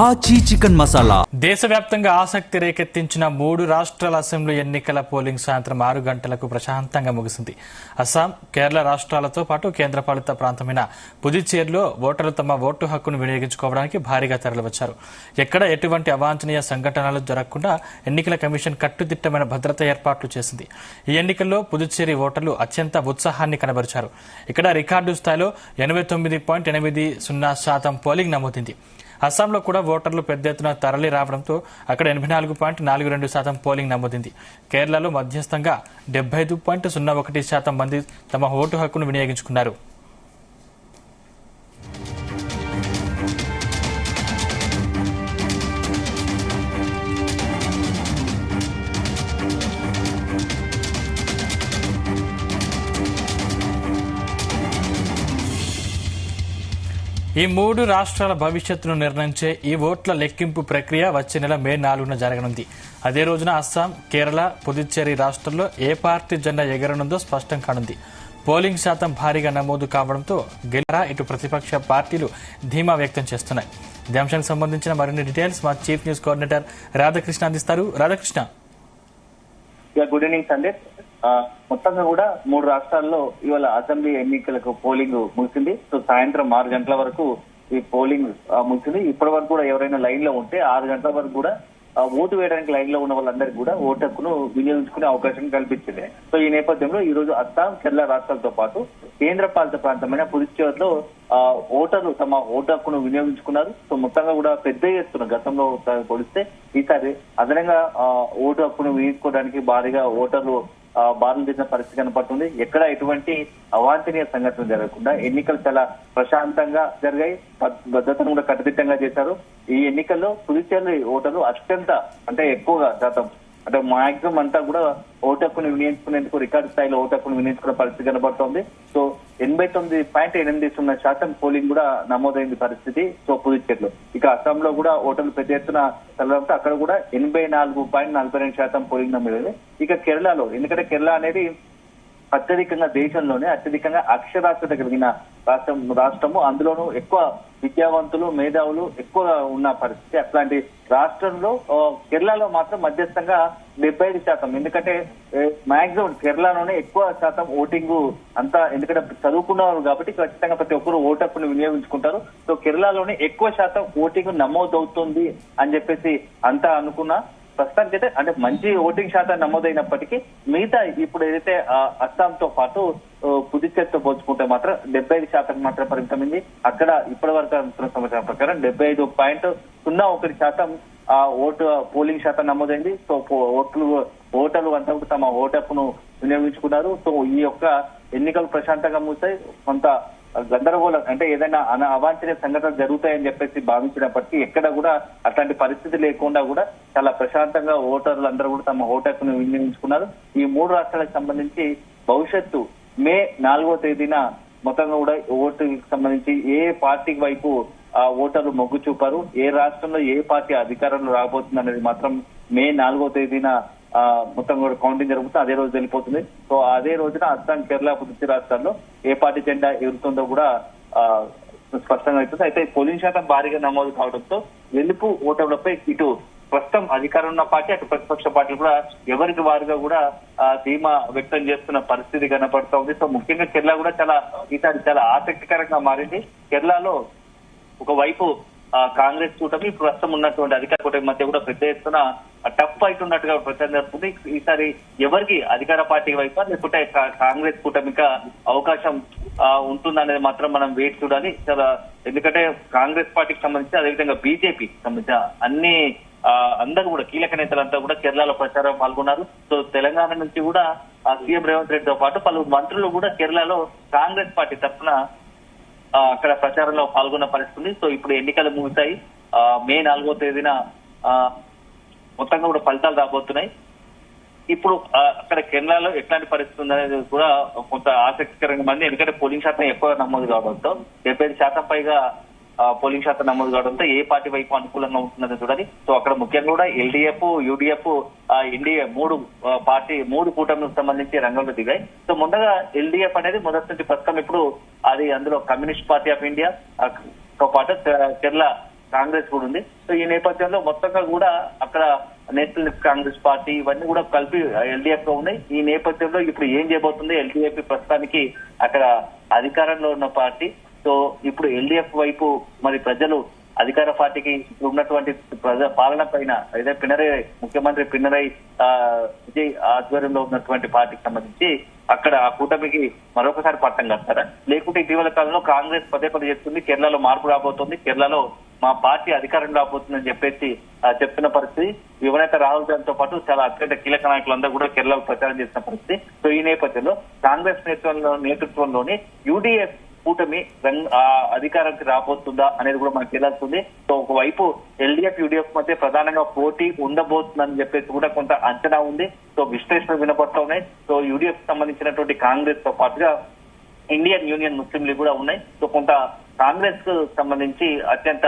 ఆచి చికెన్ మసాలా. దేశవ్యాప్తంగా ఆసక్తి రేకెత్తించిన 3 రాష్ట్రాల అసెంబ్లీ ఎన్నికల పోలింగ్ సాయంత్రం 6 గంటలకు ప్రశాంతంగా ముగిసింది. అస్సాం, కేరళ రాష్ట్రాలతో పాటు కేంద్రపాలిత ప్రాంతమైన పుదుచ్చేరిలో ఓటర్లు తమ ఓటు హక్కును వినియోగించుకోవడానికి భారీగా తరలివచ్చారు. ఎక్కడ ఎటువంటి అవాంఛనీయ సంఘటనలు జరగకుండా ఎన్నికల కమిషన్ కట్టుదిట్టమైన భద్రతా ఏర్పాట్లు చేసింది. ఈ ఎన్నికల్లో పుదుచ్చేరి ఓటర్లు అత్యంత ఉత్సాహాన్ని కనబరిచారు. ఇక్కడ రికార్డు స్థాయిలో 89.80% పోలింగ్ నమోదైంది. అస్సాంలో కూడా ఓటర్లు పెద్ద ఎత్తున తరలి రావడంతో అక్కడ 84.42% పోలింగ్ నమోదైంది. కేరళలో మధ్యస్థంగా 75.01% మంది తమ ఓటు హక్కును వినియోగించుకున్నారు. ఈ 3 రాష్ట్రాల భవిష్యత్తును నిర్ణయించే ఈ ఓట్ల లెక్కింపు ప్రక్రియ వచ్చే నెల మే 4న జరగనుంది. అదే రోజున అస్సాం, కేరళ, పుదుచ్చేరి రాష్ట్రాల్లో ఏ పార్టీ జెండా ఎగరనుందో స్పష్టం కానుంది. పోలింగ్ శాతం భారీగా నమోదు కావడంతో గెలిచారా ఇటు ప్రతిపక్ష పార్టీలు ధీమా వ్యక్తం చేస్తున్నాయి. ఈ అంశానికి సంబంధించిన మరిన్ని డీటెయిల్స్ మా చీఫ్ న్యూస్ కోఆర్డినేటర్ రాధాకృష్ణ అందిస్తారు. రాధాకృష్ణ. Good evening Sandeep. మొత్తంగా కూడా 3 రాష్ట్రాల్లో ఇవాళ అసెంబ్లీ ఎన్నికలకు పోలింగ్ ముగిసింది. సో సాయంత్రం 6 గంటల వరకు ఈ పోలింగ్ ముగిసింది. ఇప్పటి వరకు కూడా ఎవరైనా లైన్ లో ఉంటే 6 గంటల వరకు కూడా ఓటు వేయడానికి లైన్ లో ఉన్న వాళ్ళందరికీ కూడా ఓటు హక్కును వినియోగించుకునే అవకాశం కల్పించింది. సో ఈ నేపథ్యంలో ఈ రోజు అస్సాం, కేరళ రాష్ట్రాలతో పాటు కేంద్ర పాలిత ప్రాంతమైన పుదుచ్చేరిలో ఓటర్లు తమ ఓటు హక్కును వినియోగించుకున్నారు. సో మొత్తంగా కూడా పెద్ద ఎత్తున గతంలో పోలిస్తే ఈసారి అదనంగా ఓటు హక్కును వినియోగించుకోవడానికి భారీగా ఓటర్లు బారులు తీసిన పరిస్థితి కనపడుతుంది. ఎక్కడ ఎటువంటి అవాంఛనీయ సంఘటనలు జరగకుండా ఎన్నికలు చాలా ప్రశాంతంగా జరిగాయి. భద్రతను కూడా కట్టుదిట్టంగా చేశారు. ఈ ఎన్నికల్లో పుదుచ్చేరి ఓటర్లు అంటే ఎక్కువగా శాతం అంటే మాక్సిమం అంతా కూడా ఓటు హక్కును వినియోగించుకునేందుకు రికార్డు స్థాయిలో ఓటు హక్కును వినియోగించుకునే పరిస్థితి కనబడుతోంది. సో 89.80% పోలింగ్ కూడా నమోదైంది పరిస్థితి. సో పుదుచ్చేరిలో ఇక అస్సాంలో కూడా ఓటర్లు పెద్ద ఎత్తున తెలడంతో అక్కడ కూడా 84.42% పోలింగ్ నమోదైంది. ఇక కేరళలో, ఎందుకంటే కేరళ అనేది అత్యధికంగా దేశంలోనే అత్యధికంగా అక్షరాస్యత కలిగిన రాష్ట్రము, అందులోనూ ఎక్కువ విద్యావంతులు, మేధావులు ఎక్కువగా ఉన్న పరిస్థితి. అట్లాంటి రాష్ట్రంలో కేరళలో మాత్రం మధ్యస్థంగా 75%, ఎందుకంటే మాక్సిమం కేరళలోనే ఎక్కువ శాతం ఓటింగ్ అంతా, ఎందుకంటే చదువుకున్నారు కాబట్టి ఖచ్చితంగా ప్రతి ఒక్కరు ఓటు హక్కును వినియోగించుకుంటారు. సో కేరళలోనే ఎక్కువ శాతం ఓటింగ్ నమోదవుతుంది అని చెప్పేసి అంతా అనుకున్నా ప్రస్తుతానికి అయితే అంటే మంచి ఓటింగ్ శాతం నమోదైనప్పటికీ మిగతా ఇప్పుడు ఏదైతే అస్సాంతో పాటు పుదుచ్చేరితో పోల్చుకుంటే మాత్రం 75% మాత్రం పరిమితమైంది. అక్కడ ఇప్పటి వరకు అనుకున్న సమాచారం ప్రకారం 75.01% ఓటు పోలింగ్ శాతం నమోదైంది. సో ఓటర్లు అంతా తమ ఓటు హక్కును వినియోగించుకున్నారు. సో ఈ యొక్క ఎన్నికలు ప్రశాంతంగా ముగిశాయి. కొంత గందరగోళం అంటే ఏదైనా అవాంఛనీయ సంఘటనలు జరుగుతాయని చెప్పేసి భావించినప్పటికీ ఎక్కడ కూడా అట్లాంటి పరిస్థితి లేకుండా కూడా చాలా ప్రశాంతంగా ఓటర్లు అందరూ కూడా తమ ఓటు హక్కును వినియోగించుకున్నారు. ఈ 3 రాష్ట్రాలకు సంబంధించి భవిష్యత్తు మే 4వ తేదీన మొత్తంగా కూడా ఓటుకి సంబంధించి ఏ పార్టీ వైపు ఓటర్లు మొగ్గు చూపారు, ఏ రాష్ట్రంలో ఏ పార్టీ అధికారంలో రాబోతుంది అనేది మాత్రం మే 4వ తేదీన మొత్తం కూడా కౌంటింగ్ జరుగుతుంది. అదే రోజు వెళ్ళిపోతుంది. సో అదే రోజున అస్సాం, కేరళ, పుదుచ్చేరి రాష్ట్రాల్లో ఏ పార్టీ జెండా ఎగురుతుందో కూడా స్పష్టంగా అవుతుంది. అయితే పోలింగ్ శాతం భారీగా నమోదు కావడంతో గెలుపు ఓటర్లపై ఇటు ప్రస్తుతం అధికారం ఉన్న పార్టీ, అటు ప్రతిపక్ష పార్టీలు కూడా ఎవరికి వారుగా కూడా ధీమా వ్యక్తం చేస్తున్న పరిస్థితి కనపడుతోంది. సో ముఖ్యంగా కేరళ కూడా ఈసారి చాలా ఆసక్తికరంగా మారింది. కేరళలో ఒకవైపు కాంగ్రెస్ కూటమి, ప్రస్తుతం ఉన్నటువంటి అధికార కూటమి మధ్య కూడా పెద్ద ఎత్తున టఫ్ ఫైట్ ఉన్నట్టుగా ప్రచారం జరుగుతుంది. ఈసారి ఎవరికి అధికార పార్టీ వైపు లేకుంటే కాంగ్రెస్ కూటమికి అవకాశం ఉంటుందనేది మాత్రం మనం వేచి చూడాలి. ఎందుకంటే కాంగ్రెస్ పార్టీకి సంబంధించి అదేవిధంగా బీజేపీకి సంబంధించిన అందరూ కూడా కీలక నేతలంతా కూడా కేరళలో ప్రచారం పాల్గొన్నారు. సో తెలంగాణ నుంచి కూడా సీఎం రేవంత్ రెడ్డితో పాటు పలువురు మంత్రులు కూడా కేరళలో కాంగ్రెస్ పార్టీ తరఫున అక్కడ ప్రచారంలో పాల్గొన్న పరిస్థితి. సో ఇప్పుడు ఎన్నికలు ముగిశాయి. మే 4వ తేదీన మొత్తంగా కూడా ఫలితాలు రాబోతున్నాయి. ఇప్పుడు అక్కడ కేరళలో ఎట్లాంటి పరిస్థితి ఉందనేది కూడా కొంత ఆసక్తికరంగా మంది, ఎందుకంటే పోలింగ్ శాతం ఎక్కువ నమోదు కావడంతో 75% పైగా పోలింగ్ శాతం నమోదు కావడంతో ఏ పార్టీ వైపు అనుకూలంగా ఉంటుందని చూడాలి. సో అక్కడ ముఖ్యంగా కూడా ఎల్డీఎఫ్, యూడీఎఫ్, ఎన్డీఏ మూడు కూటమిలకు సంబంధించి రంగంలో దిగాయి. సో ముందుగా ఎల్డీఎఫ్ అనేది మొదటి నుంచి ప్రస్తుతం ఇప్పుడు అది అందులో కమ్యూనిస్ట్ పార్టీ ఆఫ్ ఇండియా తో పాటు కేరళ కాంగ్రెస్ కూడా ఉంది. సో ఈ నేపథ్యంలో మొత్తంగా కూడా అక్కడ నేషనల్ కాంగ్రెస్ పార్టీ ఇవన్నీ కూడా కలిపి ఎల్డీఎఫ్ లో ఉన్నాయి. ఈ నేపథ్యంలో ఇప్పుడు ఏం చేయబోతుంది ఎల్డీఎఫ్ ప్రస్తుతానికి అక్కడ అధికారంలో ఉన్న పార్టీ. సో ఇప్పుడు ఎల్డీఎఫ్ వైపు మరి ప్రజలు అధికార పార్టీకి ఉన్నటువంటి పాలన పైన అయితే ముఖ్యమంత్రి పినరై విజయ్ ఆధ్వర్యంలో ఉన్నటువంటి పార్టీకి సంబంధించి అక్కడ ఆ కూటమికి మరొకసారి పట్టం కడతారా, లేకుంటే ఇటీవల కాలంలో కాంగ్రెస్ పదే చెప్తుంది కేరళలో మార్పు రాబోతుంది, కేరళలో మా పార్టీ అధికారం రాబోతుందని చెప్పేసి చెప్తున్న పరిస్థితి. యువనేత రాహుల్ గాంధీతో పాటు చాలా అత్యంత కీలక నాయకులందరూ కూడా కేరళలో ప్రచారం చేసిన పరిస్థితి. సో ఈ నేపథ్యంలో కాంగ్రెస్ నేతృత్వంలోని యూడీఎఫ్ కూటమి అధికారానికి రాబోతుందా అనేది కూడా మనకు తెలియాల్సింది. సో ఒకవైపు ఎల్డీఎఫ్, యూడీఎఫ్ మధ్య ప్రధానంగా పోటీ ఉండబోతుందని చెప్పేసి కూడా కొంత అంచనా ఉంది. సో విశ్లేషణ వినపడుతూ ఉన్నాయి. సో యూడీఎఫ్ సంబంధించినటువంటి కాంగ్రెస్ తో పాటుగా ఇండియన్ యూనియన్ ముస్లిం లీగ్ కూడా ఉన్నాయి. సో కొంత కాంగ్రెస్ కు సంబంధించి అత్యంత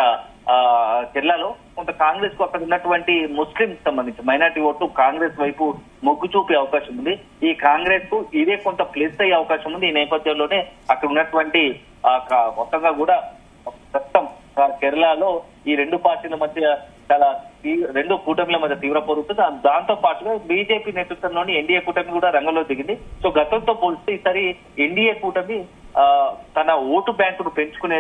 కేరళలో కొంత కాంగ్రెస్ కు అక్కడ ఉన్నటువంటి ముస్లిం సంబంధించి మైనార్టీ ఓట్లు కాంగ్రెస్ వైపు మొగ్గు చూపే అవకాశం ఉంది. ఈ కాంగ్రెస్ కు ఇదే కొంత ప్లస్ అయ్యే అవకాశం ఉంది. ఈ నేపథ్యంలోనే అక్కడ ఉన్నటువంటి మొత్తంగా కూడా ప్రస్తుతం కేరళలో ఈ రెండు పార్టీల మధ్య చాలా రెండు కూటమిల మధ్య తీవ్ర పోరుతుంది. దాంతో పాటుగా బీజేపీ నేతృత్వంలోని ఎన్డీఏ కూటమి కూడా రంగంలో దిగింది. సో గతంతో పోలిస్తే ఈసారి ఎన్డీఏ కూటమి తన ఓటు బ్యాంకును పెంచుకునే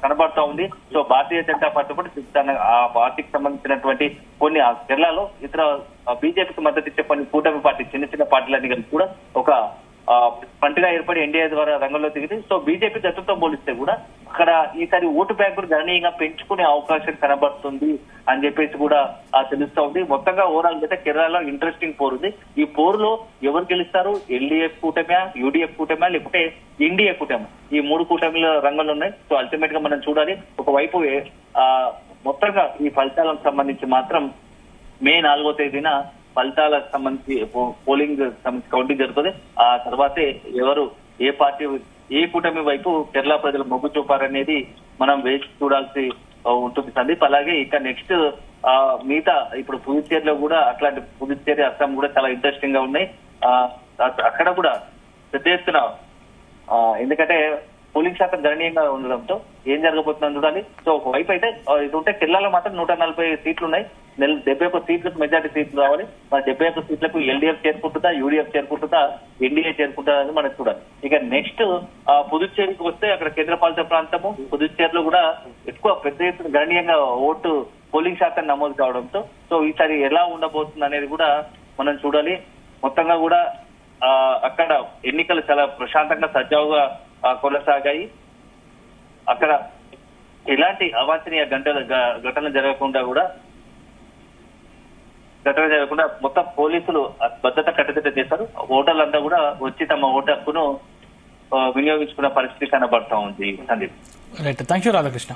కనబడతా ఉంది. సో భారతీయ జనతా పార్టీ కూడా తన ఆ పార్టీకి సంబంధించినటువంటి కొన్ని కేరళలో ఇతర బీజేపీకి మద్దతు ఇచ్చే కొన్ని కూటమి పార్టీ చిన్న పార్టీలన్నీ కలిసి కూడా ఒక పంటగా ఏర్పడి ఎన్డీఏ ద్వారా రంగంలో దిగింది. సో బీజేపీ గతంతో పోలిస్తే కూడా అక్కడ ఈసారి ఓటు బ్యాంకును గణనీయంగా పెంచుకునే అవకాశం కనబడుతుంది అని చెప్పేసి కూడా తెలుస్తా ఉంది. మొత్తంగా ఓవరాల్ అయితే కేరళలో ఇంట్రెస్టింగ్ పోరు ఉంది. ఈ పోరులో ఎవరు గెలుస్తారు, ఎల్డీఎఫ్ కూటమా, యూడీఎఫ్ కూటమా, లేకపోతే ఎన్డీఏ కూటమా, ఈ మూడు కూటమిల రంగంలో ఉన్నాయి. సో అల్టిమేట్ గా మనం చూడాలి. ఒకవైపు మొత్తంగా ఈ ఫలితాలకు సంబంధించి మాత్రం మే 4వ తేదీన ఫలితాలకు సంబంధించి పోలింగ్ సంబంధించి కౌంటింగ్ జరుగుతుంది. ఆ తర్వాతే ఎవరు ఏ పార్టీ ఏ కూటమి వైపు కేరళ ప్రజలు మొగ్గు చూపారనేది మనం వేచి చూడాల్సి ఉంటుంది సందీప్. అలాగే ఇక నెక్స్ట్ మిగతా ఇప్పుడు పుదుచ్చేరిలో కూడా అట్లాంటి పుదుచ్చేరి, అస్సాం కూడా చాలా ఇంట్రెస్టింగ్ గా ఉన్నాయి. అక్కడ కూడా పెద్ద ఎత్తున ఎందుకంటే పోలింగ్ శాతం గణనీయంగా ఉండడంతో ఏం జరగబోతుందని చూడాలి. సో ఒకవైపు అయితే ఇది ఉంటే కేరళలో మాత్రం 140 సీట్లు ఉన్నాయి. 71 సీట్లకు మెజార్టీ సీట్లు రావాలి. మరి 71 సీట్లకు ఎల్డీఎఫ్ చేరుకుంటుందా, యూడీఎఫ్ చేరుకుంటుందా, ఎన్డీఏ చేరుకుంటుందా అని మనం చూడాలి. ఇక నెక్స్ట్ పుదుచ్చేరికి వస్తే అక్కడ కేంద్రపాలిత ప్రాంతము పుదుచ్చేరిలో కూడా ఎక్కువ పెద్ద ఎత్తున గణనీయంగా ఓటు పోలింగ్ శాతం నమోదు కావడంతో సో ఈసారి ఎలా ఉండబోతుంది అనేది కూడా మనం చూడాలి. మొత్తంగా కూడా అక్కడ ఎన్నికలు చాలా ప్రశాంతంగా సజావుగా కొనసాగాయి. అక్కడ ఎలాంటి అవాంఛనీయ ఘటనలు జరగకుండా మొత్తం పోలీసులు భద్రత కట్టుదిట్టం చేశారు. ఓటర్లంతా కూడా వచ్చి తమ ఓటు హక్కును వినియోగించుకున్న పరిస్థితి కనబడతా ఉంది Sandeep. Right, thank you Radhakrishna.